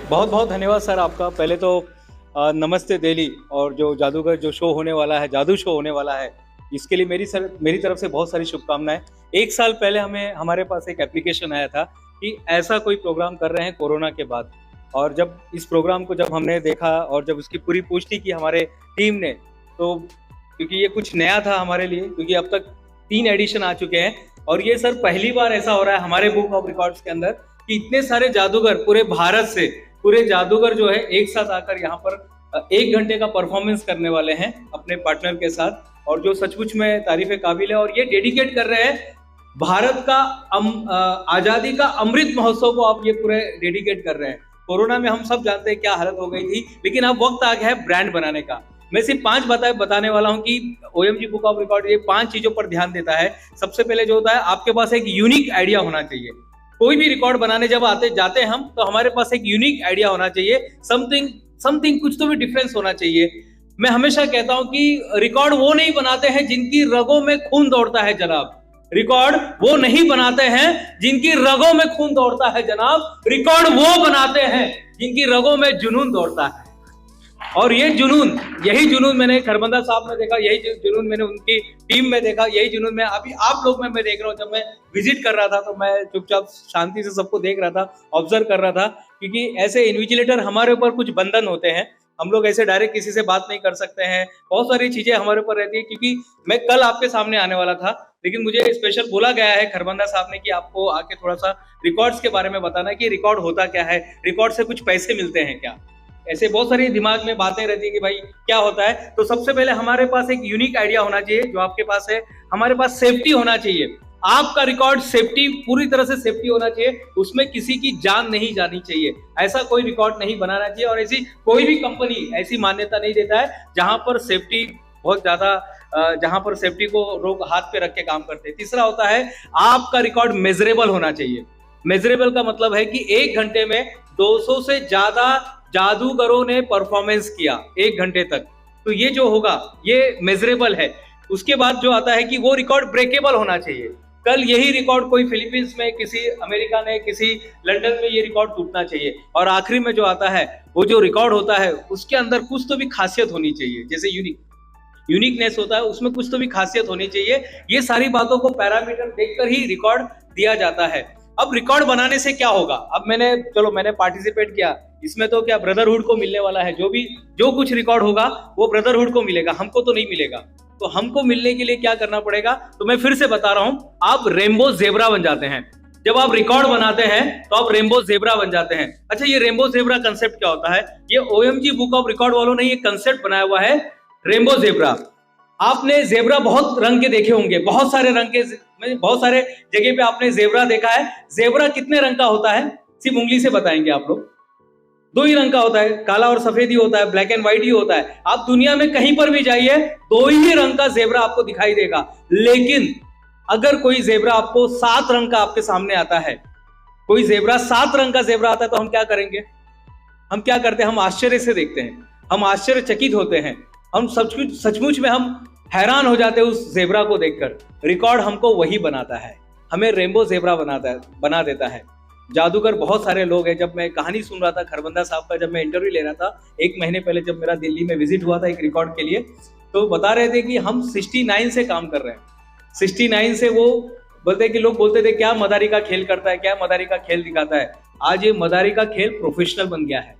बहुत बहुत धन्यवाद सर आपका। पहले तो नमस्ते दिल्ली, और जो जादूगर जो शो होने वाला है, जादू शो होने वाला है, इसके लिए मेरी तरफ से बहुत सारी शुभकामनाएं। एक साल पहले हमारे पास एक एप्लीकेशन आया था कि ऐसा कोई प्रोग्राम कर रहे हैं कोरोना के बाद, और जब इस प्रोग्राम को जब हमने देखा और जब उसकी पूरी पुष्टि की हमारे टीम ने, तो क्योंकि ये कुछ नया था हमारे लिए, क्योंकि अब तक 3 एडिशन आ चुके हैं, और ये सर पहली बार ऐसा हो रहा है हमारे बुक ऑफ रिकॉर्ड्स के अंदर कि इतने सारे जादूगर पूरे भारत से, पूरे जादूगर जो है एक साथ आकर यहाँ पर 1 घंटे का परफॉर्मेंस करने वाले हैं अपने पार्टनर के साथ, और जो सचमुच में तारीफ काबिल है। और ये डेडिकेट कर रहे हैं भारत का आजादी का अमृत महोत्सव को, आप ये पूरे डेडिकेट कर रहे हैं। कोरोना में हम सब जानते हैं क्या हालत हो गई थी, लेकिन अब वक्त आ गया है ब्रांड बनाने का। मैं सिर्फ 5 बताने वाला हूं कि ओएमजी बुक ऑफ रिकॉर्ड ये 5 चीजों पर ध्यान देता है। सबसे पहले जो होता है, आपके पास एक यूनिक आइडिया होना चाहिए। कोई भी रिकॉर्ड बनाने जब जाते हैं हम, तो हमारे पास एक यूनिक आइडिया होना चाहिए, समथिंग कुछ तो भी डिफरेंस होना चाहिए। मैं हमेशा कहता हूं कि रिकॉर्ड वो नहीं बनाते हैं जिनकी रगों में खून दौड़ता है जनाब। रिकॉर्ड वो नहीं बनाते हैं जिनकी रगों में खून दौड़ता है जनाब। रिकॉर्ड वो बनाते हैं जिनकी रगों में जुनून दौड़ता है। और यही जुनून मैंने खरबंदा साहब में देखा, यही जुनून मैंने उनकी टीम में देखा, यही जुनून मैं अभी आप लोग में मैं देख रहा हूँ। जब मैं विजिट कर रहा था तो मैं चुपचाप शांति से सबको देख रहा था, ऑब्जर्व कर रहा था, क्योंकि ऐसे इन्विजिलेटर हमारे ऊपर कुछ बंधन होते हैं। हम लोग ऐसे डायरेक्ट किसी से बात नहीं कर सकते हैं, बहुत सारी चीजें हमारे ऊपर रहती है। क्योंकि मैं कल आपके सामने आने वाला था, लेकिन मुझे स्पेशल बोला गया है खरबंदा साहब ने कि आपको आके थोड़ा सा रिकॉर्ड्स के बारे में बताना कि रिकॉर्ड होता क्या है, रिकॉर्ड से कुछ पैसे मिलते हैं क्या। ऐसे बहुत सारी दिमाग में बातें रहती है कि भाई क्या होता है। तो सबसे पहले हमारे पास एक यूनिक आइडिया होना चाहिए जो आपके पास है। हमारे पास सेफ्टी होना चाहिए। आपका रिकॉर्ड सेफ्टी, पूरी तरह से सेफ्टी होना चाहिए, उसमें किसी की जान नहीं जानी चाहिए। ऐसा कोई रिकॉर्ड नहीं बनाना चाहिए, और ऐसी कोई भी कंपनी ऐसी मान्यता नहीं देता है जहां पर सेफ्टी बहुत ज्यादा, जहां पर सेफ्टी को लोग हाथ पे रख के काम करते हैं। तीसरा होता है, आपका रिकॉर्ड मेजरेबल होना चाहिए। मेजरेबल का मतलब है कि 1 घंटे में 200 से ज्यादा जादूगरों ने परफॉर्मेंस किया 1 घंटे तक, तो ये जो होगा ये मेजरेबल है। उसके बाद जो आता है कि वो रिकॉर्ड ब्रेकेबल होना चाहिए। कल यही रिकॉर्ड कोई फिलीपींस में, किसी अमेरिका ने, किसी लंदन में ये रिकॉर्ड टूटना चाहिए। और आखिरी में जो आता है, वो जो रिकॉर्ड होता है उसके अंदर कुछ तो भी खासियत होनी चाहिए, जैसे यूनिकनेस होता है, उसमें कुछ तो भी खासियत होनी चाहिए। ये सारी बातों को पैरामीटर देखकर ही रिकॉर्ड दिया जाता है। अब रिकॉर्ड बनाने से क्या होगा, अब मैंने पार्टिसिपेट किया इसमें, तो क्या ब्रदरहुड को मिलने वाला है। जो कुछ रिकॉर्ड होगा वो ब्रदरहुड को मिलेगा, हमको तो नहीं मिलेगा। तो हमको मिलने के लिए क्या करना पड़ेगा, तो मैं फिर से बता रहा हूं, आप रेनबो ज़ेब्रा बन जाते हैं। जब आप रिकॉर्ड बनाते हैं तो आप रेनबो ज़ेब्रा बन जाते हैं। अच्छा, ये रेनबो ज़ेब्रा कंसेप्ट क्या होता है, ये ओएमजी बुक ऑफ रिकॉर्ड वालों ने ये कंसेप्ट बनाया हुआ है, रेनबो ज़ेब्रा। आपने ज़ेब्रा बहुत रंग के देखे होंगे, बहुत सारे रंग के, बहुत सारे जगह पे आपने ज़ेब्रा देखा है। ज़ेब्रा कितने रंग का होता है, सिर्फ उंगली से बताएंगे आप लोग। 2 ही रंग का होता है, काला और सफेद ही होता है, ब्लैक एंड व्हाइट ही होता है। आप दुनिया में कहीं पर भी जाइए, 2 ही रंग का ज़ेब्रा आपको दिखाई देगा। लेकिन अगर कोई ज़ेब्रा आपको 7 रंग का आपके सामने आता है, कोई ज़ेब्रा 7 रंग का ज़ेब्रा आता है, तो हम क्या करेंगे, हम क्या करते हैं, हम आश्चर्य से देखते हैं, हम आश्चर्यचकित होते हैं, हम सचमुच में हम हैरान हो जाते हैं उस ज़ेब्रा को देखकर। रिकॉर्ड हमको वही बनाता है, हमें रेनबो ज़ेब्रा बना देता है। जादूगर बहुत सारे लोग हैं। जब मैं कहानी सुन रहा था खरबंदा साहब का, जब मैं इंटरव्यू ले रहा था 1 महीने पहले, जब मेरा दिल्ली में विजिट हुआ था एक रिकॉर्ड के लिए, तो बता रहे थे कि हम 69 से काम कर रहे हैं। 69 से वो बोलते कि लोग बोलते थे क्या मदारी का खेल करता है, क्या मदारी का खेल दिखाता है। आज ये मदारी का खेल प्रोफेशनल बन गया है।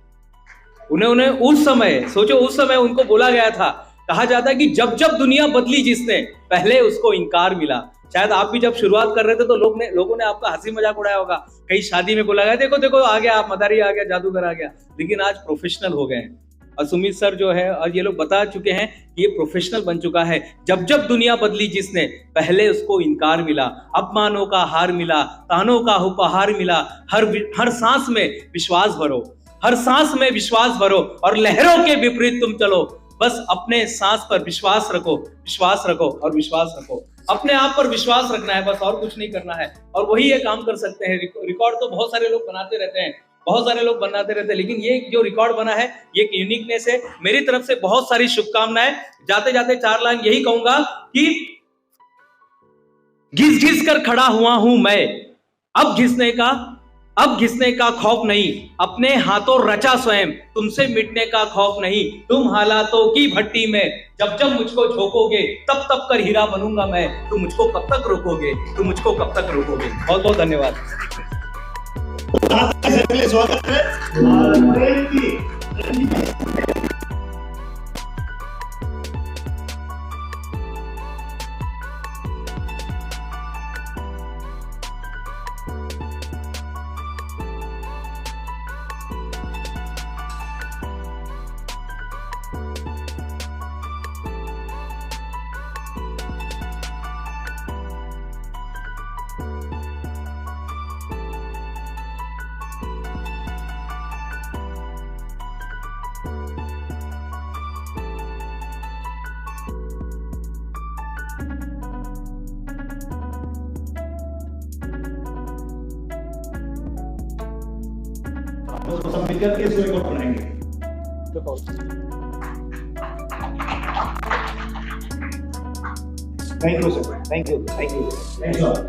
उन्हें उस समय सोचो, उस समय उनको बोला गया था, कहा जाता है कि जब जब दुनिया बदली जिसने, पहले उसको इनकार मिला। शायद आप भी जब शुरुआत कर रहे थे तो लोगों ने आपका हंसी मजाक उड़ाया होगा, कहीं शादी में बोला गया देखो देखो आ गया मदारी, आ गया जादूगर, आ गया। लेकिन आज प्रोफेशनल हो गए हैं, और सुमित सर जो है और ये लोग बता चुके हैं कि ये प्रोफेशनल बन चुका है। जब जब दुनिया बदली जिसने, पहले उसको इनकार मिला, अपमानों का हार मिला, तानों का उपहार मिला। हर सांस में विश्वास भरो, हर सांस में विश्वास भरो, और लहरों के विपरीत तुम चलो। बस अपने सांस पर विश्वास रखो, विश्वास रखो और विश्वास रखो। अपने आप पर विश्वास रखना है, बस और कुछ नहीं करना है, और वही ये काम कर सकते हैं। रिकॉर्ड तो बहुत सारे लोग बनाते रहते हैं, लेकिन ये जो रिकॉर्ड बना है ये एक यूनिकनेस है। मेरी तरफ से बहुत सारी शुभकामनाएं। जाते जाते 4 लाइन यही कहूंगा कि घिस घिस कर खड़ा हुआ हूं मैं, अब घिसने का अब घिसने का खौफ नहीं, अपने हाथों रचा स्वयं, तुमसे मिटने का खौफ नहीं, तुम हालातों की भट्टी में जब जब मुझको झोंकोगे तब तब कर हीरा बनूंगा मैं, तुम मुझको कब तक रोकोगे, तुम मुझको कब तक रोकोगे। बहुत बहुत धन्यवाद। तो सब मिलकर के इसको रिकॉर्ड बनाएंगे। Thank you sir, thank you, thank you, thank you.